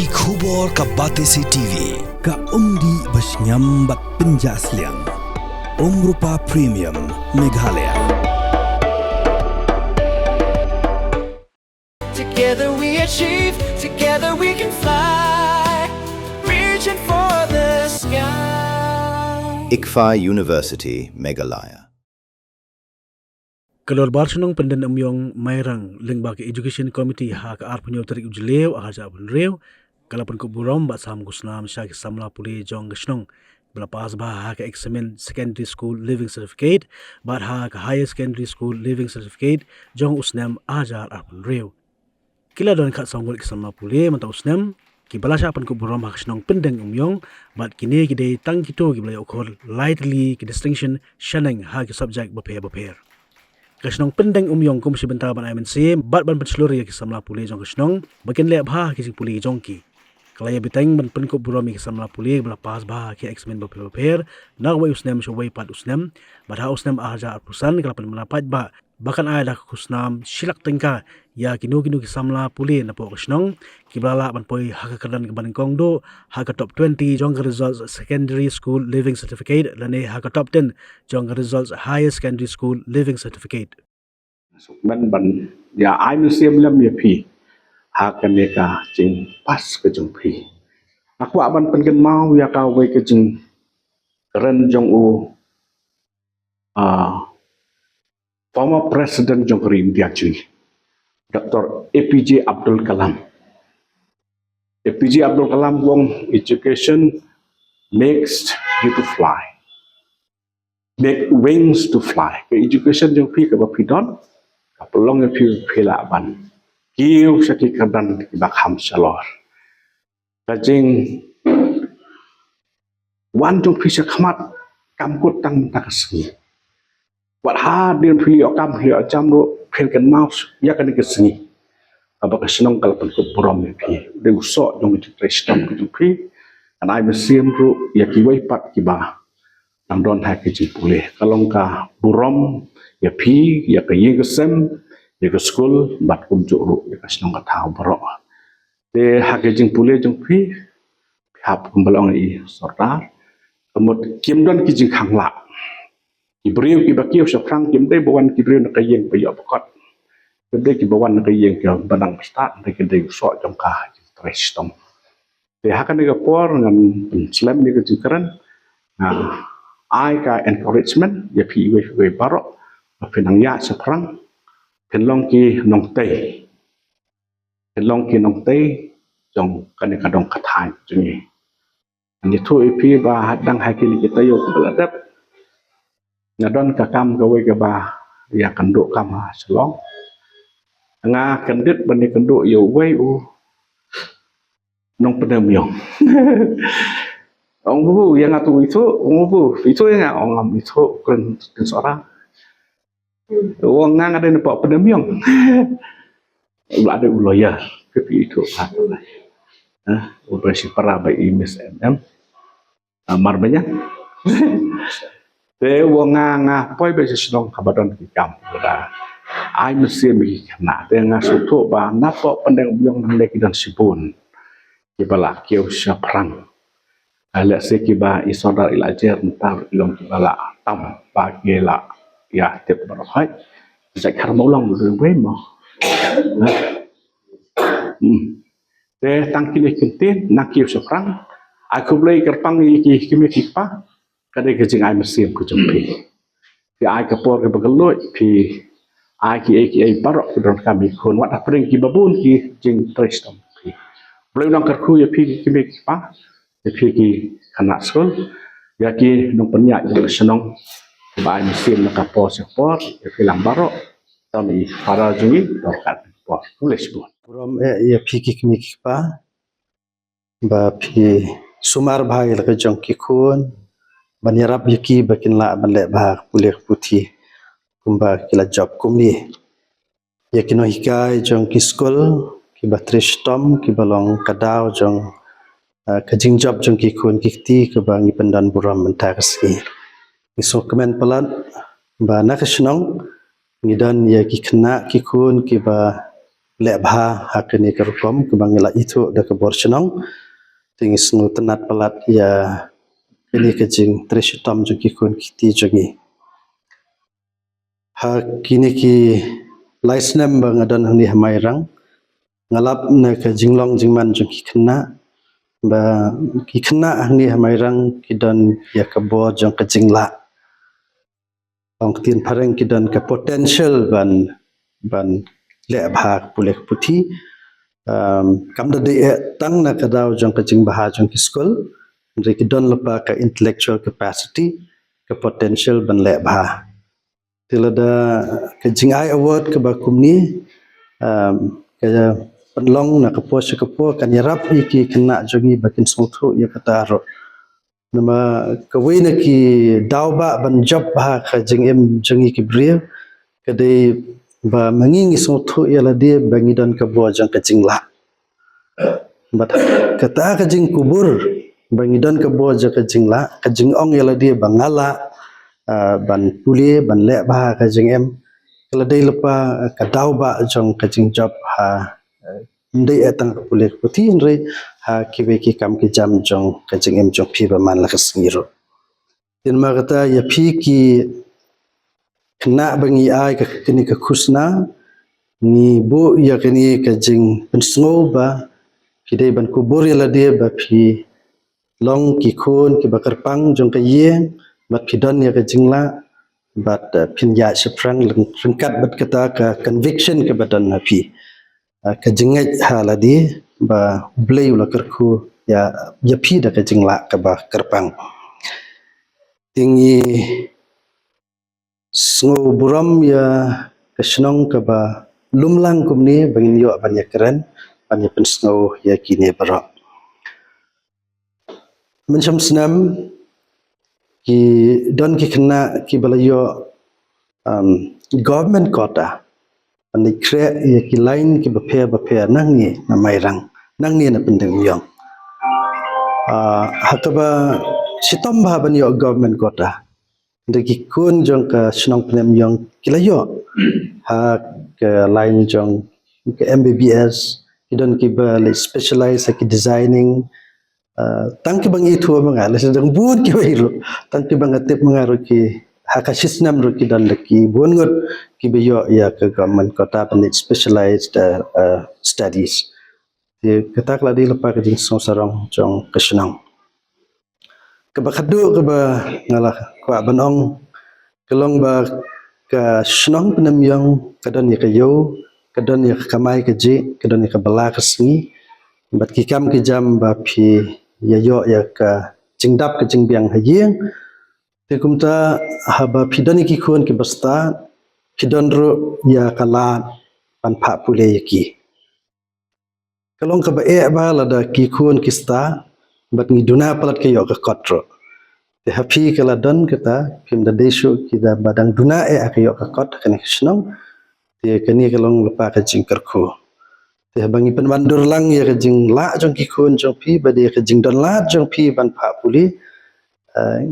ki khubor ka Batesi TV ka umdi basnyam bat penjaslian Rupa Premium Meghalaya. Together we achieve, together we can fly, reaching for the sky. ICFA University, Meghalaya. Kalor barsunong pendan umyong mayrang lengbak education committee ha ka arpunyo tarik ujlew ahaja abun rew kalapun ko burom bat sam gusnam sya ki samla puli jong gasnong belapas bah ha ka examen secondary school living certificate bat ha ka higher secondary school living certificate jong usnam ahaja abun rew kila don khat sanggol ki samla puli manta usnam ki balasha pan ko burom ha kasnong pendang umyong bat kini ki dei tang kito ki blay okhor lightly ki distinction shanang ha ki subject baper Kasnong pendeng umyong kum si benta ban MNC bat ban penseluri ki samla puli jong kasnong bakin le bha ki puli jong ki kalaya biteng ban pen ko buromi ki samla puli bla pas bha ki examen baper na way usnem so way pat usnem bat ha usnem aja apusan kalapan melapat ba bahkan ada kusnam silak tengka ya kinu ki samla puli na po kasnong ki blala ban poi ha ka kadan ke banengkong do ha ka top 20 jong results secondary school living certificate lane ha ka top 10 jong results higher secondary school living certificate ban ya ai museum lam ya pi ha kan ne ka jing pas ke jong pi aku ban pen mau ya ka we ke jing ren jong u former president jong India chui Dr. APJ Abdul Kalam. APJ Abdul Kalam wong education makes you to fly, make wings to fly. Ke education jong pi ke bapidon kapelong pi phila ban kiu saki kadan ba kham salor kajing wan jong pi sa khamat kam kut tang takasni wat ha din pi okam hi acham ro phel kan mouse ya kan ke sni aba ka senong kala pen ko borom pi de uso jong tradition ko jong pi and I museum ro ya ki wai pat ki ba nang don ha ke ji pule kalong ka borom ya pi ya ka yegesem ya ka school bat kum ju ro ya ka senong ka thau bro de ha ke jing pule jong pi hap kum balong I sordar kemut kim don ki jing khang la Ibreu ki bakiu syafrang kim dei bawan ki breu nak yeng bayo pakot. Kedai ki bawan nak yeng ke banang pesta dei kedai so jong ka tres tom. De hakan ni por ngan slam ni ke jikaran. Ai ka encouragement ya pi we baro pinang ya syafrang kenlong ki nong tei. Kenlong ki nong tei jong kan ka dong ka thai jungi. Ni thu pi ba hadang hakili kita yo beladap ngadon ka kam gawe ke ba ya kenduk kam selong nga kendit bani kenduk yo we u nong pedam yong ong bu yang atu itu ong bu itu yang ong am itu kan seorang wong nga ada nepak pedam yong ada uloya ke itu operasi para by MSM amar banyak Te wonga poi be senong kabadon ki kam da ai mesti mi na te nga sutu ba na po pendeng byong nang leki dan sipun ki bala ki usya perang ala se ki ba isodar ilajer entar ilong ki bala tam ba gela ya tip barahai jak har molong du we mo te tangkile kintin na ki usya perang aku blai kerpang ki kimi ki pa kadai ke jing ai mesim ku jumpi pi ai ka por ke bagaloi pi ai ki barok ku don kami kon wat apring ki babun ki jing tristom pi boleh nang kerku ya pi ki pa ya pi ki kanak skol ya ki nong penyak jing senong ba ai mesim nak por support ya pi lang barok kami para jungi dorkat por tulis bu Borom ya pi ki pa ba pi sumar bhai la jong ki kun Banyarap yaki bakin la balek bah pulih putih kumba kila job kumni yakino hikai jong ki school ki batrish tom ki balong kadau jong kajing job jong ki kun kikti ke bangi pendan buram mentaksi iso kemen pelat ba nakasnong ngidan ya ki kena ki kun ki ba le bha hakani kerkom ke bangila itu da ke borchnong ting snu tenat pelat ya ini kejing trishitam juki kun kiti jogi ha kini ki laisnem bangadan hni hamairang ngalap na ke jinglong jingman juki kena ba ki kena hni hamairang kidan ya ke bo jong ke jingla ong tin pareng kidan ke potential ban le bha pulek puthi kam da de tang na ka daw jong ka jing baha jong ki school re ki don lapa ka intellectual capacity ka potential ban le bha tilada ka jing ai award ka ba kumni ka panlong na ka pos ka po kan yarap ki kena jogi bakin sotho ya kata ro nama ka na ki daw ba ban job ba ka jing em jongi ki brio ka de ba mangingi sotho ya la dia bangidan ka bo jang ka jingla bat kata ka jing kubur bangidan ka bo jang ka jingla ka jingong ya la dia bangala ban puli ban le ba ka jing em kala dei lepa ka daw ba jang ka jing job ha ndei atang ka puli puti nre ha kibe ki kam ki jam jong ka jing em jong phi ba man la ka sngiro tin ma kata ya phi ki kena bangi ai ka kini ka khusna ni bo ya kini ka jing pensngo ba pidai ban kubur ya la dia ba phi long ki khon ki bakar pang jong ka yeng bat phidan ya ka jingla bat phin ya seprang lengkat bat kata ka conviction ke badan na phi ka jingai hala di ba blei ula kerku ya phi da ka jingla ka ba kerpang tingi sngo buram ya kesnong ka ba lumlang kumni bangin yo banyak keren banyak pensngo ya kini bara mencam senam ki don ki kena ki balayo government kota ani kre ya ki lain ki bape nang ni na mairang nang ni na pendeng yong hataba sitom ba ban yo government kota degi kun jong ka snong penem yong kilayo ha ke lain jong ke MBBS kidon ki ba specialize ki designing tang ki bang itu mga la sedang buon ki wiro tang ki bang atip mga ro ki ha ka sistem ro ki dan ki buon ngot ki beyo ya ke government kota ban specialized studies de kata kala di lepa ke jing sarong jong ke snong ke bakadu ke ba ngala kwa banong kelong ba ka snong penem yong kadan ya kayo kadan ya kamai ke ji kadan ya bala ke sngi bat ki kam ki jam ba phi ya yo ya ka jingdap ke jingbiang hayeng te kumta haba phidan ki khon ki basta phidan ro ya kala pan pha pule ki kelong ka ba e ba la da ki khon ki sta bat ngi duna palat ke yo ka kotro te happy kala don kata phim da desu kita badang duna e akayo ka kot kan snong te kani kalong lepa ka jingkar ko te bangi penwandur lang ya ka jing la jong ki khon jong phi bade ka jing don la jong phi ban pha puli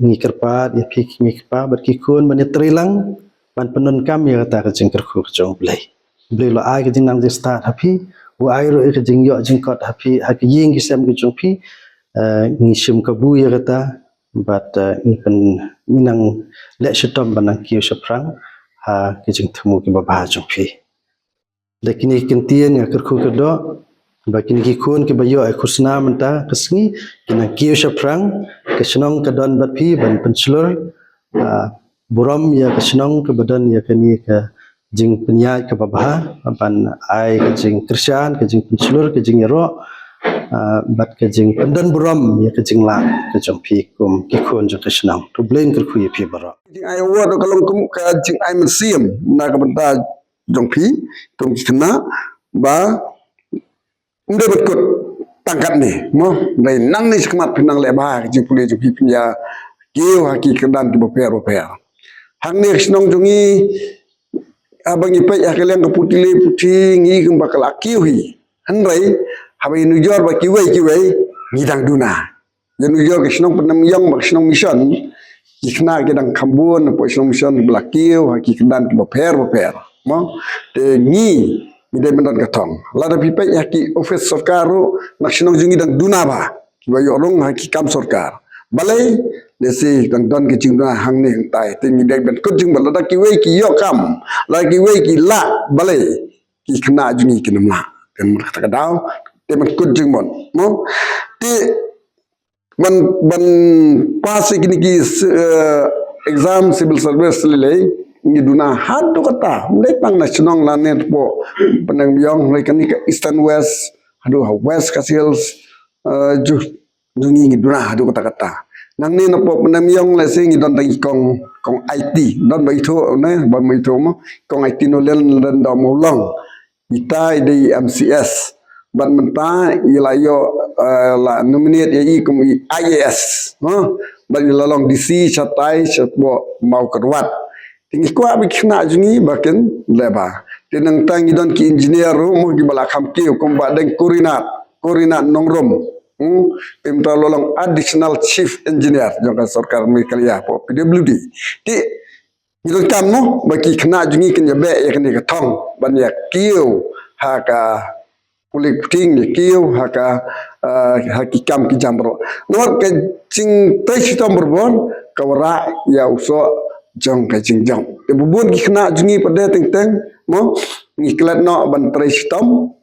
ngi kerpa ya phi ngi pa bar ki khon ban trilang ban penon kam ya ta ka jingkar ko jong blai lo ai ka jing nang de start happy wa ai ro ka jing yo jing kot happy ha ki ying ki sem ki jong phi ngi sim ka bu ya kata but pen minang le shitom banang kiyo shaprang ha kijing thumu ki baba jong phi lekini kentien ya kerku kedo bakini ki khon ki bayo ai khusna menta kesngi kina kiyo shaprang kesnong kadon bat phi ban penslur buram ya kesnong ke badan ya kani ke jing penyai ke baba ban ai ke jing kristian ke jing penslur ke jing ro bat ke jing pendan buram ya ke jing la ke jong phi kum ki khon jo ke snang to blain ker khu ye phi bara jing ai wo do kalong kum ka jing ai museum na ka banta jong phi tong kena ba nde bet ko tangkat ni mo dai nang ni skmat pinang le ba jing puli jong phi ya kiu haki kedan ki boper hang ni snong jongi abang ipai ya keleng ka putile puti ngi kum bakal akiu hi hanrai habai nujor ba kiwai ngidang duna ya nujor ke snong penam yang ba snong mission ikna ke dang kambun po snong mission blakiu haki kedan ki boper mo te ni midai mendan katong lada pipe yaki office sarkar ro naksinong jungi dang dunaba ki bayo rong haki kam sarkar balai lesi dang don ki jingna hang ne tai ting midai ben kut jing balada ki wei ki yo kam la ki wei ki la balai ki kena jungi ki namla kan kata kadau te man kut jing mon mo te ban pas kini ki exam civil service lelai ni duna hadu kata mulai pang nasional la net po penang biong mulai kani ke eastern west hadu west kasils ju jungi ni duna hadu kata nang ni napo penang biong la sing don tangi kong IT don bai tho ne ba mai tho mo kong IT no len do mo long kita di MCS ban menta ilayo la nominate ye kum IAS ban lalong DC chatai chatbo mau kerwat tinggi ko abi khna jungi baken leba tenang tangi don ki engineer mo gi bala kham ki kum ba deng korinat nongrom pemta lolong additional chief engineer jongka sarkar mikalia po PWD ti nidon kam no baki khna jungi ken yabe yakni ka thong ban yak kiu haka kulit ting kiu haka hakikam ki jambro no ke cing tes tombor bon kawra ya uso jong ka cing jong te bubun ki khna jungi pada teng teng mo ni klat no ban tes tom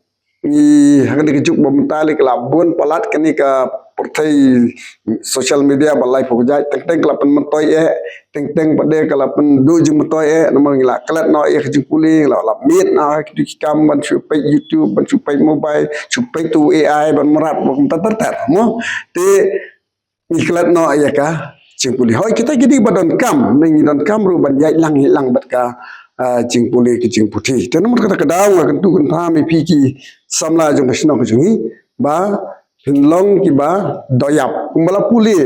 ni hakani ke juk bom tali kelabun palat kani ka portai social media balai pokja teng teng kelapan mentoi teng teng pada kelapan du jing mentoi nomor ngila klat no ke jing puli la mit na ki kam ban supai YouTube ban supai mobile supai tu AI ban merat bom tar mo te ni klat no ya ka jing puli hoi kita jadi badan kam ning dan kam ru ban yai lang bat ka jing puli ki jing puti te nomor kata kadang kan tu kan pami piki samla jong kasno ko jungi ba hinlong ki ba doyap kumbala puli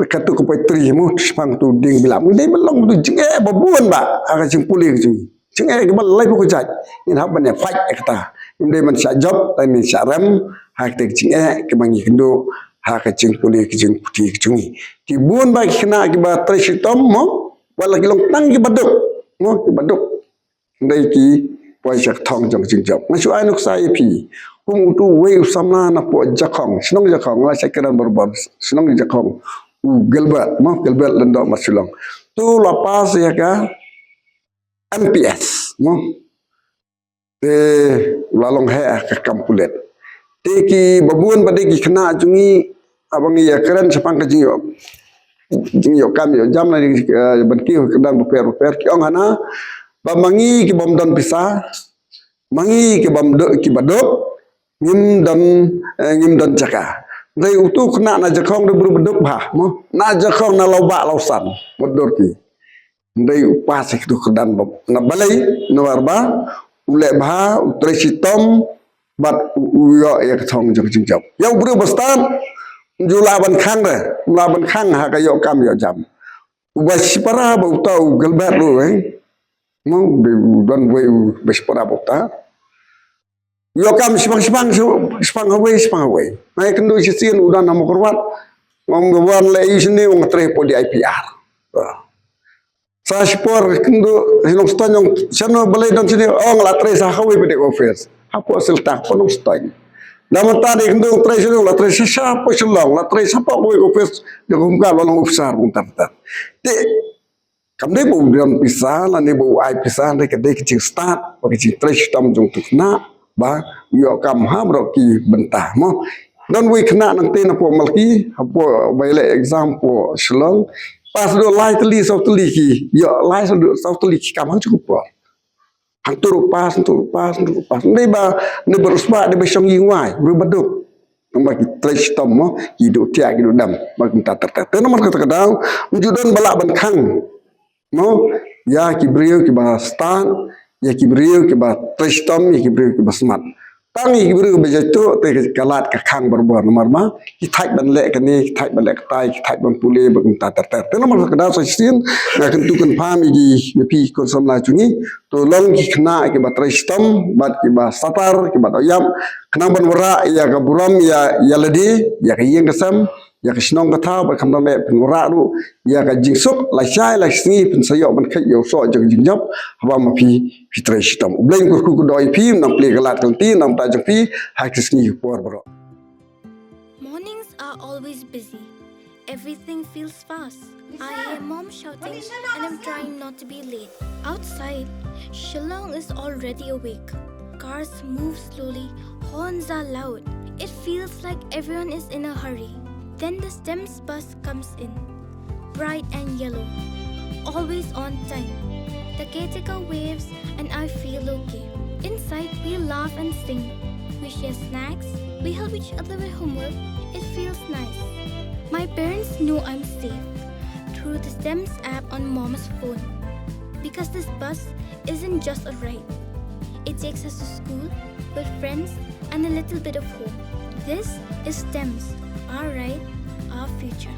katu ko petri mu spang tu ding bilam dei belong tu jing babuan ba aga jing puli ki jungi jing ki balai ko jaj in ha ban ya fight kata dei man sya job tai ni sya ram ha te jing ki bangi kendo ha ka jing puli ki jing puti ki jungi ki buan ba khna ki ba tresitom mo wala ki long tang ki baduk mo ki baduk dei ki poi jak thong jong jing job ngasu ai nuk sai pi kum tu wei samna na po jakong snong jakong la sekeran berbon snong jakong gelbat mo gelbat lendo masulong tu lapas ya ka MPS mo te lalong he ka kampulet te ki babuan pade ki khna jungi abang ya keren sepang ka jingyo kam yo jam la ban ki kedang beper ki ong hana ba mangi ki bom dan pisah mangi ki bom do ki badok ngim dan jaka dai utu kena na jakong de bedok bah mo na jakong na loba lausan bodor ki dai upas itu kedan bom na balai na warba ule bah utresitom bat uyo ya ketong jong jing job ya buru bestan jula ban khang ha ka yo kam yo jam ubas para ba utau gelbat lu mo don we bes para bota yo kam spang hawe mai kendo sisian udah nama korwat ngom gwan le isini wong tre po di IPR sa spor kendo hinong stanyong sano balai dan sini la tre sa hawe pede office hapo silta ponong stany namun tadi kendo tre sini la tre sa po sulong la tre sa po office de kumka long officer buntar te kamde bu dion pisah la ne bu ai pisah de kede kecing start bagi cing tre tam jong tukna ba yo kam ha bro ki bentah mo dan we kena nang te na po malki hapo baile exam po shlong pas do lai tli so tli ki yo lai so tli ki kam cukup po hang tur pas ne ba ne berusba de besong yingwai berbaduk nomor ki tresh tom mo ki do tia ki do dam ba kita tertet nomor kata kadang menjudon balak ban khang mo ya ki brio ki ba stan ya ki brio ki ba tristom ya ki brio ki ba smart tangi ki brio ba jatu te kalat ka khang berbor nomor ma ki thai ban le ka ni thai ban le ka tai ki thai ban pule ba ta ter te nomor ka da so sin na kan tu kan pham gi pi kon som la chungi to long ki khna ki ba tristom ba ki ba satar ki ba yam khna ban wara ya ka buram ya ladi ya ka yeng kasam ya ka snong ka tha ba kham me pen ra ru ya ka jing sok la chai la sngi pen sayo ban kha yo so jing jing jap ba ma phi tre shitam bleng ku doi phi nam ple galat kan ti nam ta jang phi ha ki sngi por bro. Mornings are always busy. Everything feels fast. I hear mom shouting and I'm trying not to be late. Outside, Shillong is already awake. Cars move slowly, horns are loud. It feels like everyone is in a hurry. Then the STEMS bus comes in, bright and yellow, always on time. The caretaker waves and I feel okay. Inside, we laugh and sing. We share snacks, we help each other with homework. It feels nice. My parents know I'm safe through the STEMS app on mom's phone. Because this bus isn't just a ride. It takes us to school with friends and a little bit of hope. This is STEMS, our ride, our future.